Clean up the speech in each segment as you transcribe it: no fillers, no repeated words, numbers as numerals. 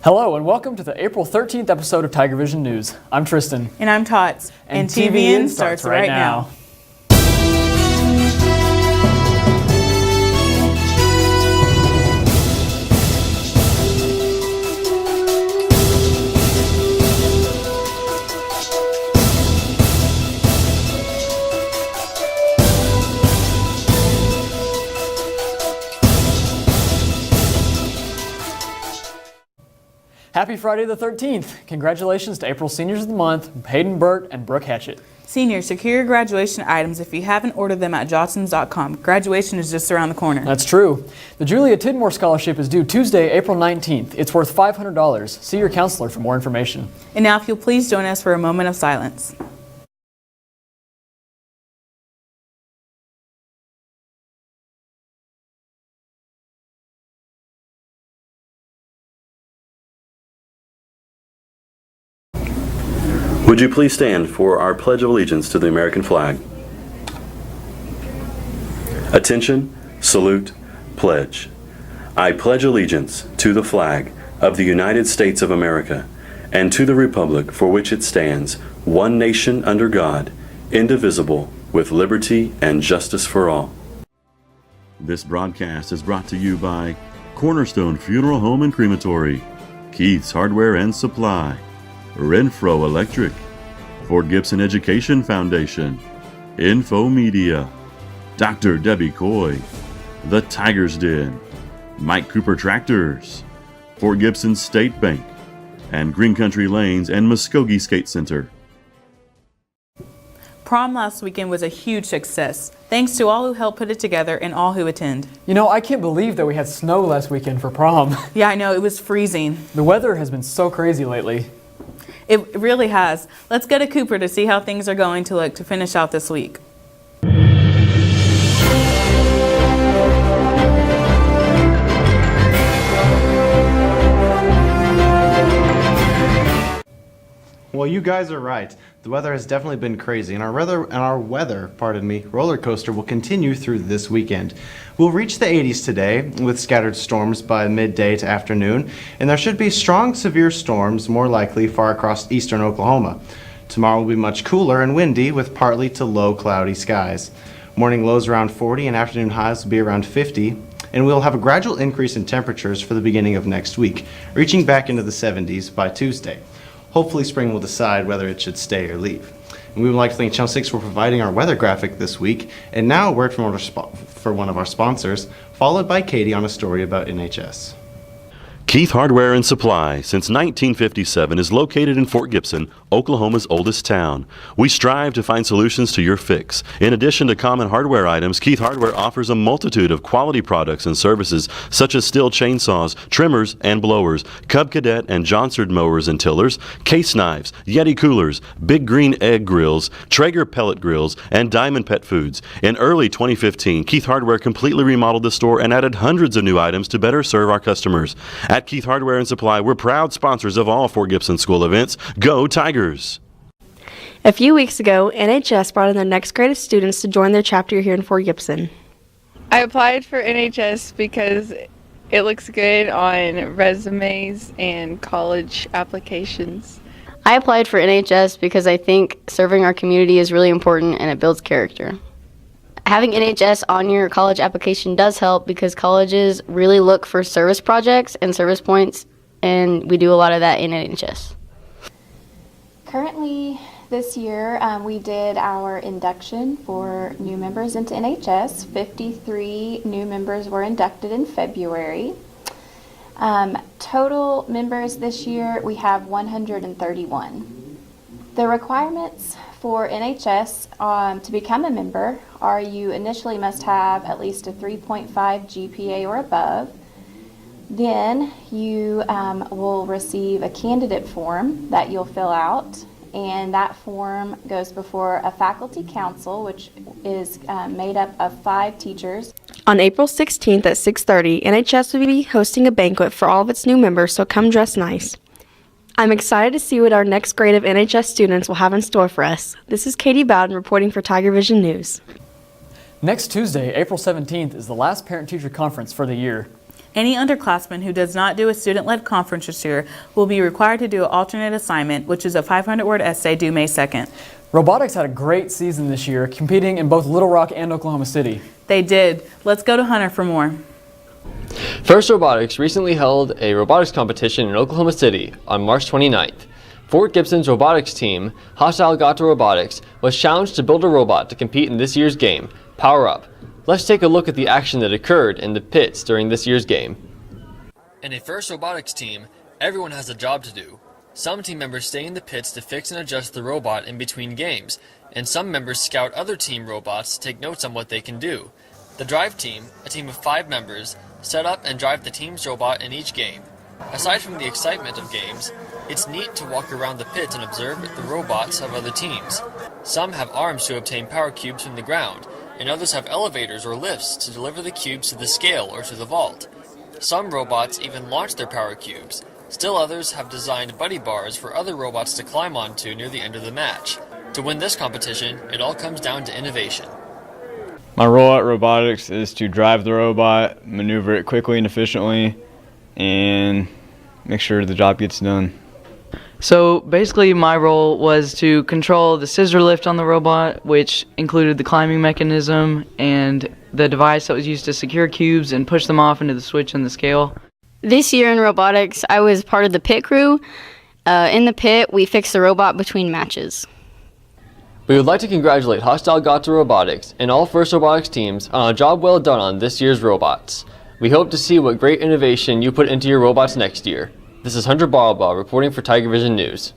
Hello and welcome to the April 13th episode of Tiger Vision News. I'm Tristan. And I'm Tots. And TVN starts right now. Happy Friday the 13th. Congratulations to April Seniors of the Month, Hayden Burt and Brooke Hatchett. Seniors, secure your graduation items if you haven't ordered them at johnsons.com. Graduation is just around the corner. That's true. The Julia Tidmore Scholarship is due Tuesday, April 19th. It's worth $500. See your counselor for more information. And now if you'll please join us for a moment of silence. Would you please stand for our Pledge of Allegiance to the American flag? Attention, salute, pledge. I pledge allegiance to the flag of the United States of America and to the republic for which it stands, one nation under God, indivisible, with liberty and justice for all. This broadcast is brought to you by Cornerstone Funeral Home and Crematory, Keith's Hardware and Supply, Renfro Electric, Fort Gibson Education Foundation, Info Media, Dr. Debbie Coy, The Tiger's Den, Mike Kooper Tractors, Fort Gibson State Bank, and Green Country Lanes and Muskogee Skate Center. Prom last weekend was a huge success. Thanks to all who helped put it together and all who attend. You know, I can't believe that we had snow last weekend for prom. Yeah, I know, it was freezing. The weather has been so crazy lately. It really has. Let's go to Kooper to see how things are going to finish out this week. Well, you guys are right. The weather has definitely been crazy, and our weather, roller coaster will continue through this weekend. We'll reach the 80s today with scattered storms by midday to afternoon, and there should be strong, severe storms more likely far across eastern Oklahoma. Tomorrow will be much cooler and windy with partly to low cloudy skies. Morning lows around 40 and afternoon highs will be around 50, and we'll have a gradual increase in temperatures for the beginning of next week, reaching back into the 70s by Tuesday. Hopefully spring will decide whether it should stay or leave. And we would like to thank Channel 6 for providing our weather graphic this week. And now a word from one of our sponsors, followed by Katie on a story about NHS. Keith Hardware and Supply, since 1957, is located in Fort Gibson, Oklahoma's oldest town. We strive to find solutions to your fix. In addition to common hardware items, Keith Hardware offers a multitude of quality products and services such as Stihl chainsaws, trimmers and blowers, Cub Cadet and Johnsard mowers and tillers, case knives, Yeti coolers, Big Green Egg grills, Traeger pellet grills, and Diamond Pet Foods. In early 2015, Keith Hardware completely remodeled the store and added hundreds of new items to better serve our customers. At Keith Hardware and Supply, we're proud sponsors of all Fort Gibson school events. Go Tigers! A few weeks ago, NHS brought in their next grade of students to join their chapter here in Fort Gibson. I applied for NHS because it looks good on resumes and college applications. I applied for NHS because I think serving our community is really important and it builds character. Having NHS on your college application does help because colleges really look for service projects and service points, and we do a lot of that in NHS. Currently, this year, we did our induction for new members into NHS. 53 new members were inducted in February. Total members this year, we have 131. The requirements for NHS to become a member are you initially must have at least a 3.5 GPA or above. Then you will receive a candidate form that you'll fill out, and that form goes before a faculty council, which is made up of 5 teachers. On April 16th at 6:30, NHS will be hosting a banquet for all of its new members, so come dress nice. I'm excited to see what our next grade of NHS students will have in store for us. This is Katie Bowden reporting for Tiger Vision News. Next Tuesday, April 17th, is the last parent-teacher conference for the year. Any underclassman who does not do a student-led conference this year will be required to do an alternate assignment, which is a 500-word essay due May 2nd. Robotics had a great season this year, competing in both Little Rock and Oklahoma City. They did. Let's go to Hunter for more. First Robotics recently held a robotics competition in Oklahoma City on March 29th. Fort Gibson's robotics team, Hostile Gato Robotics, was challenged to build a robot to compete in this year's game, Power Up. Let's take a look at the action that occurred in the pits during this year's game. In a First Robotics team, everyone has a job to do. Some team members stay in the pits to fix and adjust the robot in between games, and some members scout other team robots to take notes on what they can do. The drive team, a team of 5 members, set up and drive the team's robot in each game. Aside from the excitement of games, it's neat to walk around the pits and observe the robots of other teams. Some have arms to obtain power cubes from the ground, and others have elevators or lifts to deliver the cubes to the scale or to the vault. Some robots even launch their power cubes. Still others have designed buddy bars for other robots to climb onto near the end of the match. To win this competition, it all comes down to innovation. My role at robotics is to drive the robot, maneuver it quickly and efficiently, and make sure the job gets done. So basically my role was to control the scissor lift on the robot, which included the climbing mechanism and the device that was used to secure cubes and push them off into the switch and the scale. This year in robotics, I was part of the pit crew. In the pit, we fixed the robot between matches. We would like to congratulate Hostile Gato Robotics and all First Robotics teams on a job well done on this year's robots. We hope to see what great innovation you put into your robots next year. This is Hunter Barbaugh reporting for TIGERVISION News.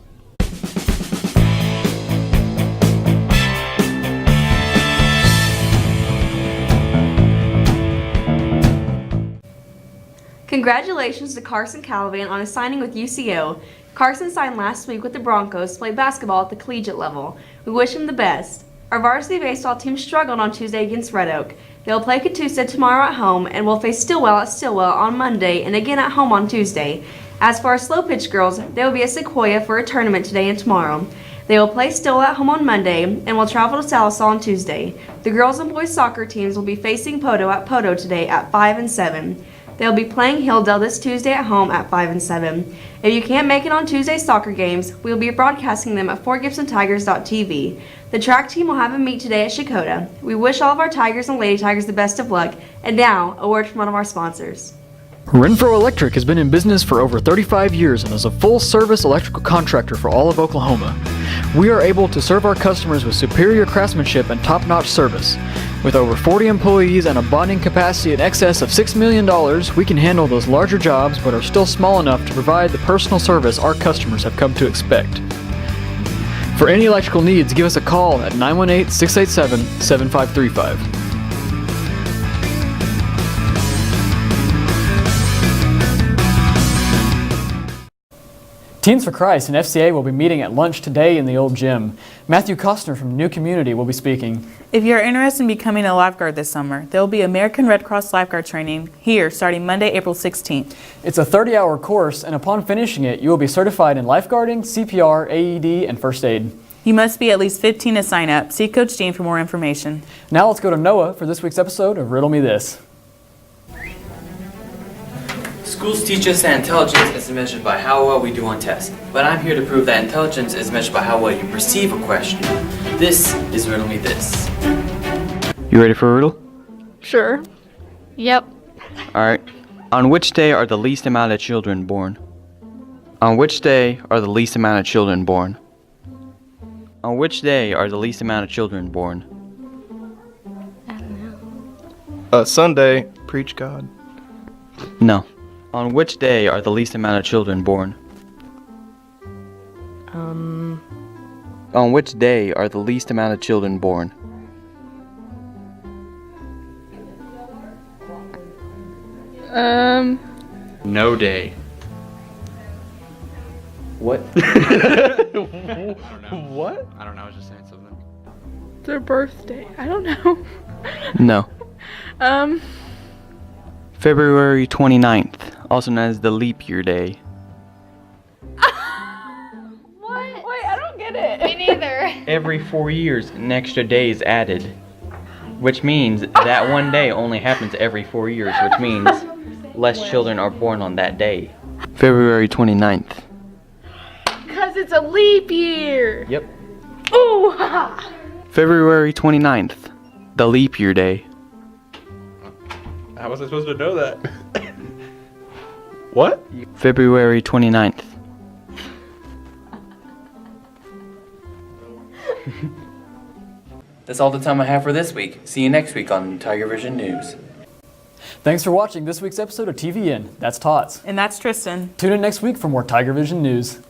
Congratulations to Carson Calavan on his signing with UCO. Carson signed last week with the Broncos to play basketball at the collegiate level. We wish him the best. Our varsity baseball team struggled on Tuesday against Red Oak. They will play Catoosa tomorrow at home and will face Stillwell at Stillwell on Monday and again at home on Tuesday. As for our slow pitch girls, they will be at Sequoia for a tournament today and tomorrow. They will play Stillwell at home on Monday and will travel to Sallisaw on Tuesday. The girls and boys soccer teams will be facing Poto at Poto today at 5 and 7. They will be playing Hilldale this Tuesday at home at 5 and 7. If you can't make it on Tuesday's soccer games, we will be broadcasting them at FortGibsonTigers.tv. The track team will have a meet today at Shakota. We wish all of our Tigers and Lady Tigers the best of luck. And now, a word from one of our sponsors. Renfro Electric has been in business for over 35 years and is a full-service electrical contractor for all of Oklahoma. We are able to serve our customers with superior craftsmanship and top-notch service. With over 40 employees and a bonding capacity in excess of $6 million, we can handle those larger jobs but are still small enough to provide the personal service our customers have come to expect. For any electrical needs, give us a call at 918-687-7535. Teens for Christ and FCA will be meeting at lunch today in the old gym. Matthew Costner from New Community will be speaking. If you're interested in becoming a lifeguard this summer, there will be American Red Cross lifeguard training here starting Monday, April 16th. It's a 30-hour course, and upon finishing it, you will be certified in lifeguarding, CPR, AED, and first aid. You must be at least 15 to sign up. See Coach Dean for more information. Now let's go to Noah for this week's episode of Riddle Me This. Schools teach us that intelligence is measured by how well we do on tests, but I'm here to prove that intelligence is measured by how well you perceive a question. This is Riddle Me This. You ready for a riddle? Sure. Yep. Alright. On which day are the least amount of children born? On which day are the least amount of children born? On which day are the least amount of children born? I don't know. Sunday. Preach God. No. On which day are the least amount of children born? On which day are the least amount of children born? No day. What? What? I don't know, I was just saying something. Their birthday. I don't know. No. February 29th, also known as the leap year day. What? Wait, I don't get it. Me neither. Every 4 years, an extra day is added, which means that one day only happens every 4 years, which means less children are born on that day? February 29th. Because it's a leap year. Yep. Ooh! February 29th, the leap year day. How was I supposed to know that? What? February 29th. That's all the time I have for this week. See you next week on Tiger Vision News. Thanks for watching this week's episode of TVN. That's Tots. And that's Tristan. Tune in next week for more Tiger Vision news.